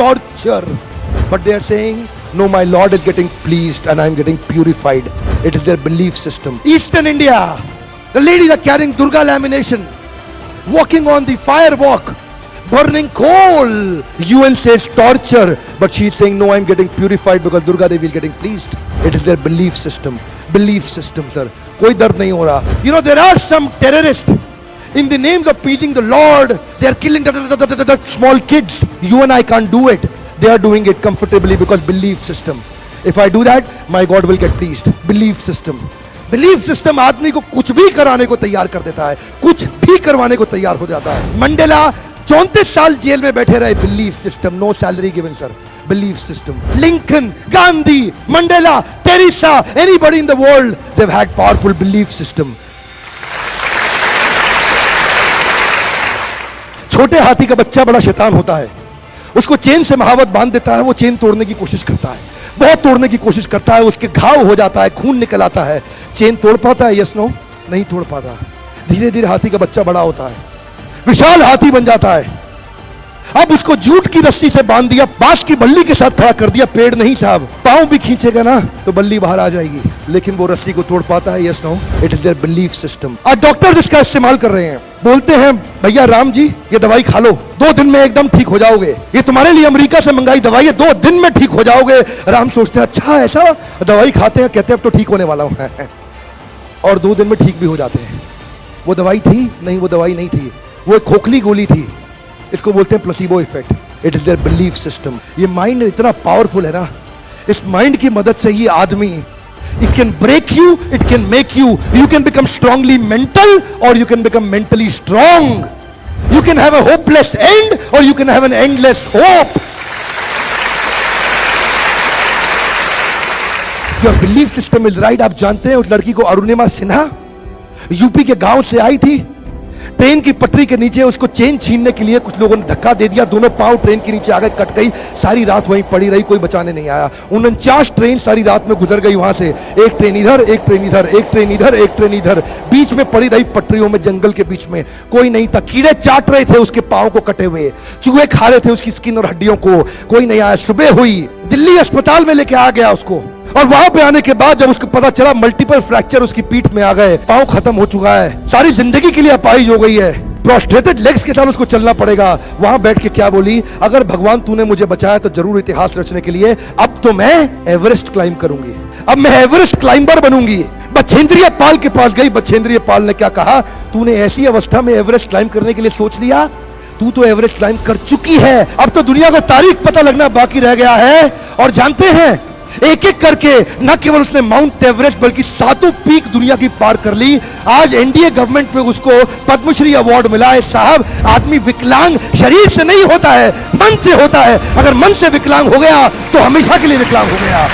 torture. But they are saying, no, my Lord is getting pleased and I am getting purified. It is their belief system. Eastern India, the ladies are carrying Durga lamination, walking on the fire walk, burning coal. UN says torture, but she is saying, no, I am getting purified because Durga Devi is getting pleased. It is their belief system. Belief system, sir. Koi dard nahi ho raha. You know, there are some terrorists, in the names of pleasing the Lord, they are killing small kids. You and I can't do it. They are doing it comfortably because belief system. If I do that, my God will get pleased. Belief system. Belief system आदमी को कुछ भी कराने को तैयार कर देता है, कुछ भी करवाने को तैयार हो जाता है. मंडेला 34 साल जेल में बैठे रहे. Belief system. No salary given sir. Belief system. Lincoln, Gandhi, Mandela, Teresa, anybody in the world, they've had powerful belief system. छोटे हाथी का बच्चा बड़ा शैतान होता है. उसको चेन से महावत बांध देता है, वो चेन तोड़ने की कोशिश करता है, बहुत तोड़ने की कोशिश करता है, उसके घाव हो जाता है, खून निकल आता है. चेन तोड़ पाता है? Yes no? नहीं तोड़ पाता. धीरे धीरे हाथी का बच्चा बड़ा होता है, विशाल हाथी बन जाता है. अब उसको जूट की रस्सी से बांध दिया, बांस की बल्ली के साथ खड़ा कर दिया. पेड़ नहीं साहब, पांव भी खींचेगा ना तो बल्ली बाहर आ जाएगी, लेकिन वो रस्सी को तोड़ पाता है? Yes no? It is there belief system. और डॉक्टर इसका इस्तेमाल कर रहे हैं, बोलते हैं भैया राम जी ये दवाई खा लो, 2 दिन में एकदम ठीक हो जाओगे, ये तुम्हारे लिए अमेरिका से मंगाई दवाई है, 2 दिन में ठीक हो जाओगे. राम सोचते हैं अच्छा ऐसा, दवाई खाते हैं, कहते हैं अब तो ठीक होने वाला हूं और 2 दिन में ठीक भी हो जाते हैं. वो दवाई थी? नहीं, वो दवाई नहीं थी, वो एक खोखली गोली थी. इसको बोलते हैं placebo effect. It is there belief system. ये माइंड इतना पावरफुल है ना, इस माइंड की मदद से ही आदमी, it can break you, it can make you. You can become strongly mental or you can become mentally strong. You can have a hopeless end or you can have an endless hope. Your belief system is right. आप जानते हैं उस लड़की को, Arunima Sinha, UP के गांव से आई थी. ट्रेन की पटरी के नीचे उसको चेन छीनने के लिए कुछ लोगों ने धक्का दे दिया, दोनों पांव ट्रेन के नीचे आ गए, कट गई. सारी रात वहीं पड़ी रही, कोई बचाने नहीं आया. 49 ट्रेन सारी रात में गुजर गई वहां से. एक ट्रेन इधर, एक ट्रेन इधर, एक ट्रेन इधर, एक ट्रेन इधर, बीच में पड़ी रही पटरियों में, जंगल के बीच में. कोई नहीं था. कीड़े चाट रहे थे उसके पांव को कटे हुए, चूहे खा रहे थे उसकी स्किन और हड्डियों को. कोई नहीं आया. सुबह हुई, दिल्ली अस्पताल में लेके आ गया उसको, और वहां पे आने के बाद जब उसको पता चला मल्टीपल फ्रैक्चर उसकी पीठ में आ गए, पांव खत्म हो चुका है, सारी जिंदगी के लिए अपाहिज हो गई है, प्रोस्ट्रेटेड लेग्स के साथ उसको चलना पड़ेगा. वहां बैठ के क्या बोली? अगर भगवान तूने मुझे बचाया तो जरूर इतिहास रचने के लिए, अब तो मैं एवरेस्ट क्लाइंब करूंगी, अब मैं एवरेस्ट क्लाइंबर बनूंगी. बछेंद्रिय पाल के पास गई. बछेंद्रिय पाल ने क्या कहा? तूने ऐसी अवस्था में एवरेस्ट क्लाइंब करने के लिए सोच लिया? तू तो एवरेस्ट क्लाइंब कर चुकी है, अब तो दुनिया को तारीख पता लगना बाकी रह गया है. और जानते हैं, एक एक करके न केवल उसने माउंट एवरेस्ट बल्कि 7 पीक दुनिया की पार कर ली. आज एनडीए गवर्नमेंट में उसको पद्मश्री अवार्ड मिला है. साहब, आदमी विकलांग शरीर से नहीं होता है, मन से होता है. अगर मन से विकलांग हो गया तो हमेशा के लिए विकलांग हो गया.